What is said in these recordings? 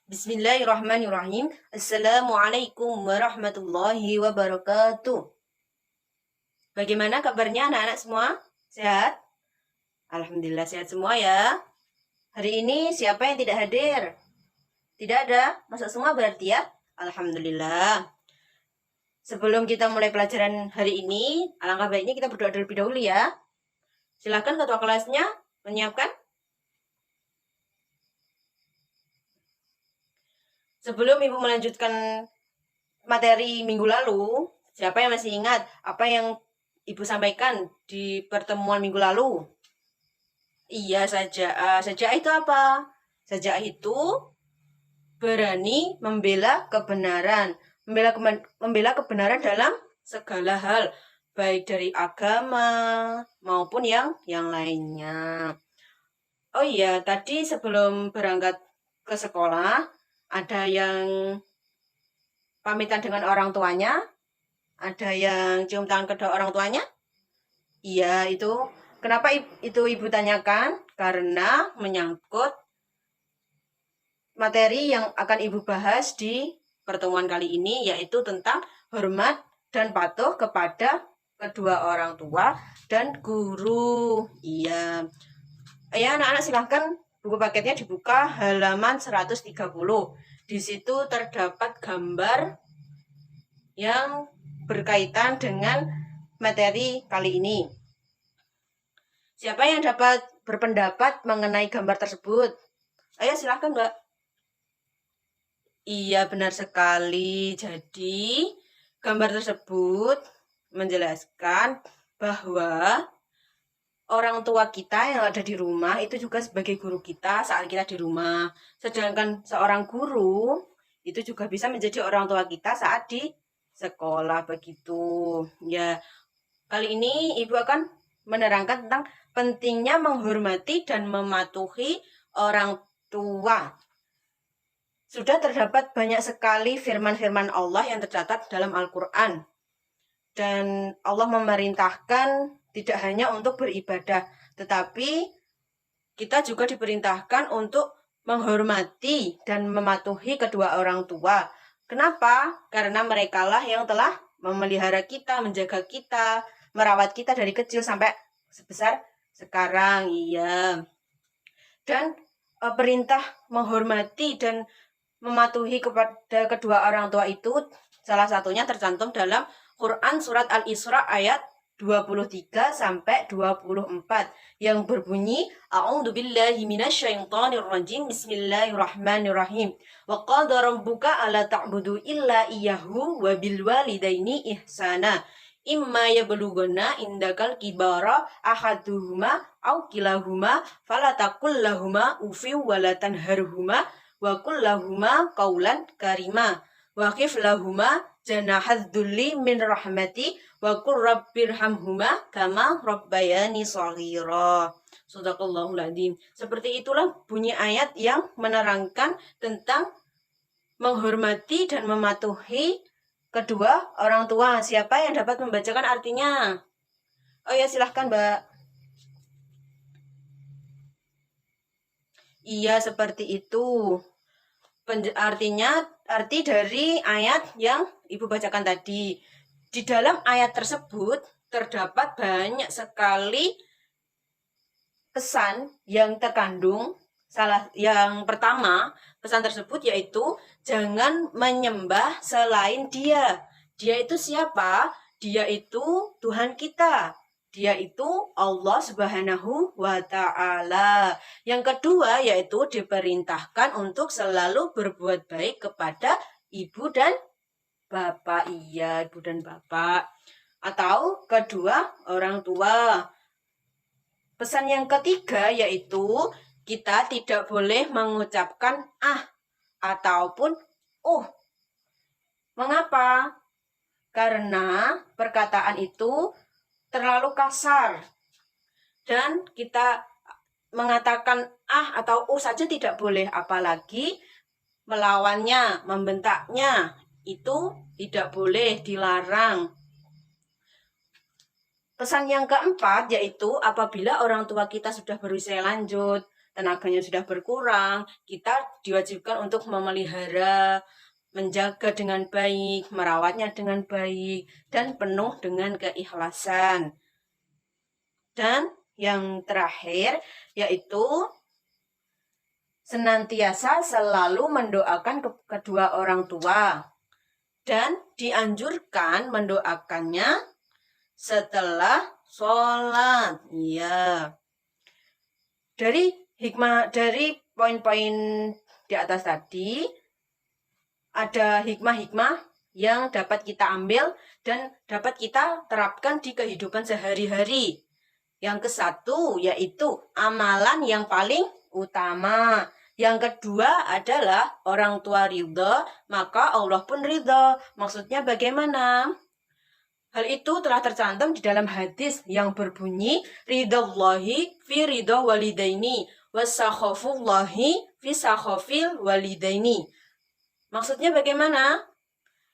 Bismillahirrahmanirrahim. Assalamualaikum warahmatullahi wabarakatuh. Bagaimana kabarnya anak-anak semua? Sehat? Alhamdulillah sehat semua ya. Hari ini siapa yang tidak hadir? Tidak ada? Masuk semua berarti ya? Alhamdulillah. Sebelum kita mulai pelajaran hari ini, alangkah baiknya kita berdoa terlebih dahulu ya. Silakan ketua kelasnya menyiapkan. Sebelum Ibu melanjutkan materi minggu lalu, siapa yang masih ingat apa yang Ibu sampaikan di pertemuan minggu lalu? Iya, saja'ah. Saja'ah itu apa? Saja'ah itu berani membela kebenaran. Membela kebenaran dalam segala hal, baik dari agama maupun yang lainnya. Oh iya, tadi sebelum berangkat ke sekolah, ada yang pamitan dengan orang tuanya? Ada yang cium tangan kedua orang tuanya? Iya, itu. Kenapa itu Ibu tanyakan? Karena menyangkut materi yang akan Ibu bahas di pertemuan kali ini, yaitu tentang hormat dan patuh kepada kedua orang tua dan guru. Iya. Ya, anak-anak silahkan buku paketnya dibuka halaman 130. Di situ terdapat gambar yang berkaitan dengan materi kali ini. Siapa yang dapat berpendapat mengenai gambar tersebut? Ayo silahkan Mbak. Iya benar sekali. Jadi gambar tersebut menjelaskan bahwa orang tua kita yang ada di rumah itu juga sebagai guru kita saat kita di rumah. Sedangkan seorang guru itu juga bisa menjadi orang tua kita saat di sekolah begitu. Ya, kali ini Ibu akan menerangkan tentang pentingnya menghormati dan mematuhi orang tua. Sudah terdapat banyak sekali firman-firman Allah yang tercatat dalam Al-Quran. Dan Allah memerintahkan tidak hanya untuk beribadah, tetapi kita juga diperintahkan untuk menghormati dan mematuhi kedua orang tua. Kenapa? Karena merekalah yang telah memelihara kita, menjaga kita, merawat kita dari kecil sampai sebesar sekarang. Iya. Dan perintah menghormati dan mematuhi kepada kedua orang tua itu salah satunya tercantum dalam Quran surat Al-Isra ayat 23 sampai 24 yang berbunyi A'udzubillahi minasyaitonirrajim Bismillahirrahmanirrahim. Wa qala rabbuka alla ta'budu illa iyyahu wa bil walidaini ihsana. Imma yablughanna indakal kibara ahaduhuma aw kilahuma fala taqul lahumā uffin wa la tanharhumā wa qul lahumā qawlan karima wa khif lahumā janahadz dzulli min rahmati wa qur rabbirhamhuma kama rabbayani shaghira. Shadaqallahul adzim. Seperti itulah bunyi ayat yang menerangkan tentang menghormati dan mematuhi kedua orang tua. Siapa yang dapat membacakan artinya? Oh ya, silahkan Mbak. Iya, seperti itu. Arti dari ayat yang Ibu bacakan tadi. Di dalam ayat tersebut terdapat banyak sekali pesan yang terkandung. Yang pertama, pesan tersebut yaitu jangan menyembah selain Dia. Dia itu siapa? Dia itu Tuhan kita. Dia itu Allah Subhanahu wa Ta'ala. Yang kedua yaitu diperintahkan untuk selalu berbuat baik kepada ibu dan bapak. Iya, ibu dan bapak. Atau kedua, orang tua. Pesan yang ketiga yaitu kita tidak boleh mengucapkan ataupun Mengapa? Karena perkataan itu terlalu kasar. Dan kita mengatakan atau saja tidak boleh, apalagi melawannya, membentaknya. Itu tidak boleh, dilarang. Pesan yang keempat yaitu apabila orang tua kita sudah berusia lanjut, tenaganya sudah berkurang, kita diwajibkan untuk memelihara, menjaga dengan baik, merawatnya dengan baik, dan penuh dengan keikhlasan. Dan yang terakhir yaitu senantiasa selalu mendoakan kedua orang tua dan dianjurkan mendoakannya setelah sholat. Ya. Dari poin-poin di atas tadi ada hikmah-hikmah yang dapat kita ambil dan dapat kita terapkan di kehidupan sehari-hari. Yang ke-1 yaitu amalan yang paling utama. Yang kedua adalah orang tua ridha, maka Allah pun ridha. Maksudnya bagaimana? Hal itu telah tercantum di dalam hadis yang berbunyi ridallahi fi ridha walidaini wasakhafullahi fi sakhafil walidaini. Maksudnya bagaimana?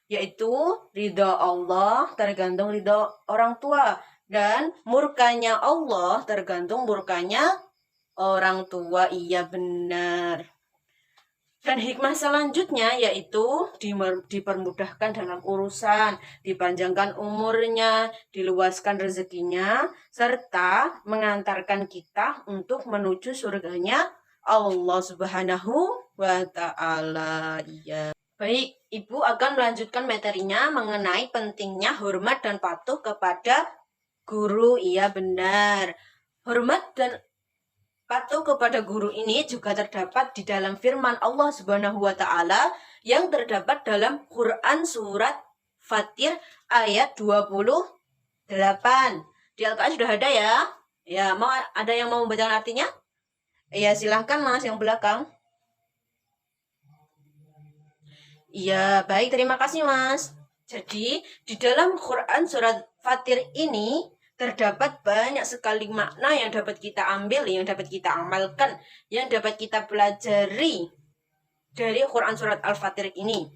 Yaitu ridha Allah tergantung ridha orang tua dan murkanya Allah tergantung murkanya orang tua. Iya benar. Dan hikmah selanjutnya yaitu dipermudahkan dalam urusan, dipanjangkan umurnya, diluaskan rezekinya, serta mengantarkan kita untuk menuju surganya Allah Subhanahu wa Ta'ala. Ya. Baik, Ibu akan melanjutkan materinya mengenai pentingnya hormat dan patuh kepada guru. Iya benar. Hormat dan patuh kepada guru ini juga terdapat di dalam firman Allah Subhanahu wa Ta'ala yang terdapat dalam Quran surat Fatir ayat 28. Di Al-Quran sudah ada ya? Ya, ada yang mau membaca artinya? Ya, silahkan Mas yang belakang. Ya, baik, terima kasih Mas. Jadi, di dalam Quran surat Fatir ini terdapat banyak sekali makna yang dapat kita ambil, yang dapat kita amalkan, yang dapat kita pelajari dari Quran surat Al-Fatir ini.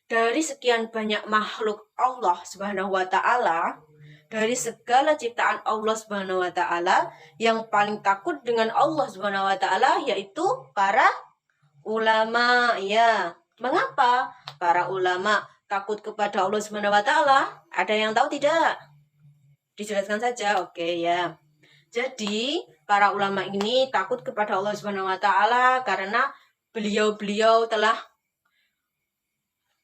Dari sekian banyak makhluk Allah Subhanahu wa Ta'ala, dari segala ciptaan Allah Subhanahu wa Ta'ala, yang paling takut dengan Allah Subhanahu wa Ta'ala yaitu para ulama. Ya, mengapa para ulama takut kepada Allah Subhanahu wa Ta'ala? Ada yang tahu tidak? Dijelaskan saja. Oke ya. Jadi, para ulama ini takut kepada Allah Subhanahu wa Ta'ala karena beliau-beliau telah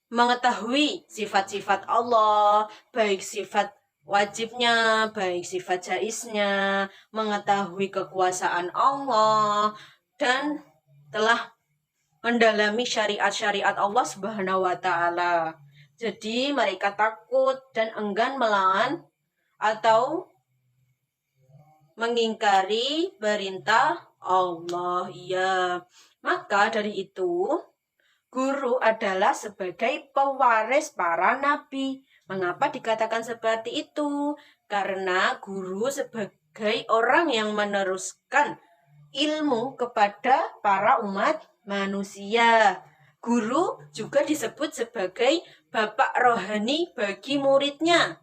mengetahui sifat-sifat Allah, baik sifat wajibnya, baik sifat jaiznya, mengetahui kekuasaan Allah, dan telah mendalami syariat-syariat Allah Subhanahu wa Ta'ala. Jadi mereka takut dan enggan melawan atau mengingkari perintah Allah. Ya, maka dari itu guru adalah sebagai pewaris para nabi. Mengapa dikatakan seperti itu? Karena guru sebagai orang yang meneruskan ilmu kepada para umat manusia. Guru juga disebut sebagai bapak rohani bagi muridnya.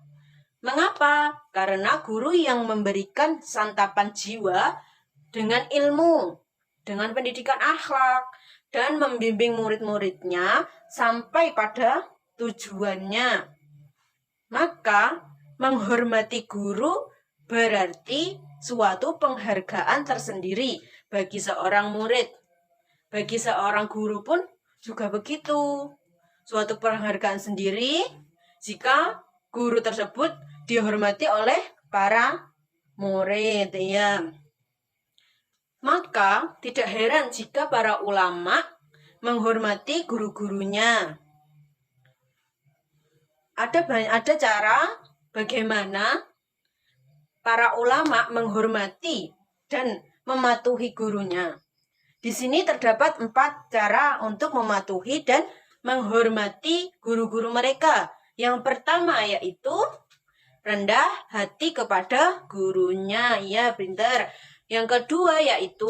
Mengapa? Karena guru yang memberikan santapan jiwa dengan ilmu, dengan pendidikan akhlak, dan membimbing murid-muridnya sampai pada tujuannya. Maka, menghormati guru berarti suatu penghargaan tersendiri bagi seorang murid. Bagi seorang guru pun juga begitu. Suatu penghargaan sendiri jika guru tersebut dihormati oleh para murid. Ya. Maka tidak heran jika para ulama menghormati guru-gurunya. Ada cara bagaimana para ulama menghormati dan mematuhi gurunya. Di sini terdapat 4 cara untuk mematuhi dan menghormati guru-guru mereka. Yang pertama yaitu rendah hati kepada gurunya. Ya, pintar. Yang kedua yaitu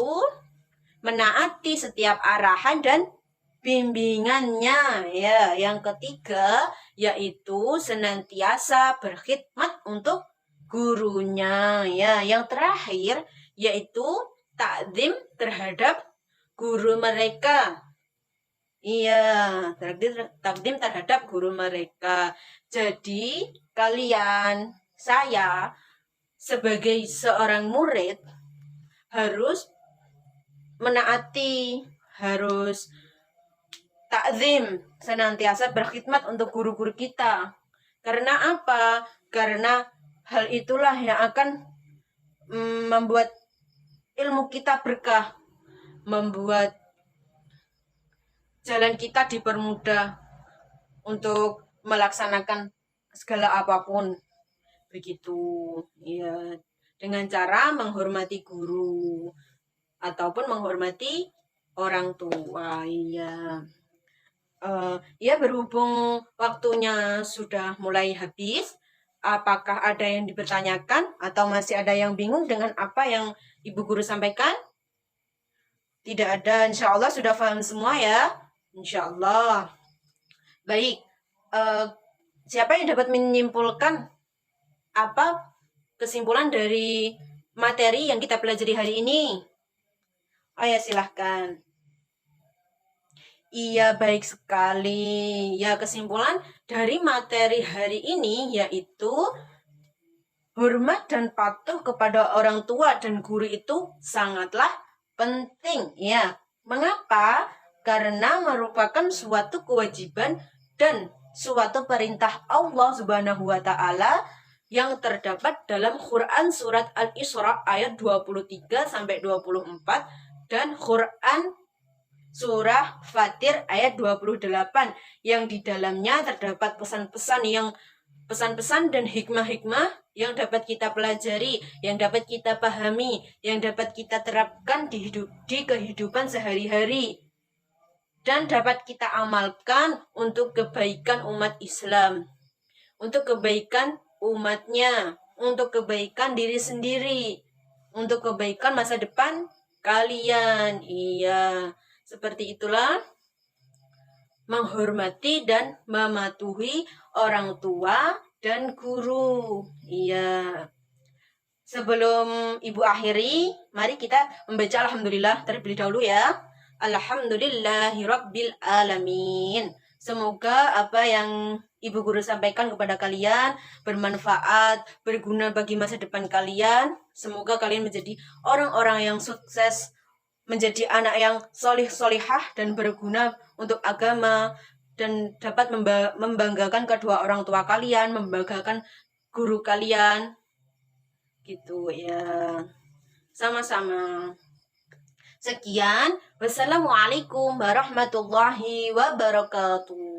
menaati setiap arahan dan bimbingannya. Ya, yang ketiga yaitu senantiasa berkhidmat untuk gurunya. Ya, yang terakhir yaitu takzim terhadap guru mereka. Iya, takdim terhadap guru mereka. Jadi, kalian, saya, sebagai seorang murid, harus menaati, harus takzim, senantiasa berkhidmat untuk guru-guru kita. Karena apa? Karena hal itulah yang akan membuat ilmu kita berkah, membuat jalan kita dipermudah untuk melaksanakan segala apapun. Begitu, ya, dengan cara menghormati guru ataupun menghormati orang tua. Ya, ya, berhubung waktunya sudah mulai habis, apakah ada yang dipertanyakan atau masih ada yang bingung dengan apa yang Ibu Guru sampaikan? Tidak ada, insya Allah sudah paham semua ya. Insya Allah. Baik, siapa yang dapat menyimpulkan apa kesimpulan dari materi yang kita pelajari hari ini? Oh ya, silahkan. Iya, baik sekali. Ya, kesimpulan dari materi hari ini yaitu hormat dan patuh kepada orang tua dan guru itu sangatlah penting. Ya, mengapa? Karena merupakan suatu kewajiban dan suatu perintah Allah Subhanahu wa taala yang terdapat dalam Quran surat Al-Isra ayat 23 sampai 24 dan Quran surah Fatir ayat 28 yang di dalamnya terdapat pesan-pesan dan hikmah-hikmah yang dapat kita pelajari, yang dapat kita pahami, yang dapat kita terapkan di kehidupan sehari-hari dan dapat kita amalkan untuk kebaikan umat Islam, untuk kebaikan umatnya, untuk kebaikan diri sendiri, untuk kebaikan masa depan kalian. Iya, seperti itulah menghormati dan mematuhi orang tua dan guru. Iya. Sebelum Ibu akhiri, mari kita membaca Alhamdulillah terlebih dahulu ya. Alhamdulillahirabbil alamin. Semoga apa yang Ibu Guru sampaikan kepada kalian bermanfaat, berguna bagi masa depan kalian. Semoga kalian menjadi orang-orang yang sukses, menjadi anak yang solih-solihah dan berguna untuk agama, dan dapat membanggakan kedua orang tua kalian, membanggakan guru kalian. Gitu ya. Sama-sama. Sekian, wassalamualaikum warahmatullahi wabarakatuh.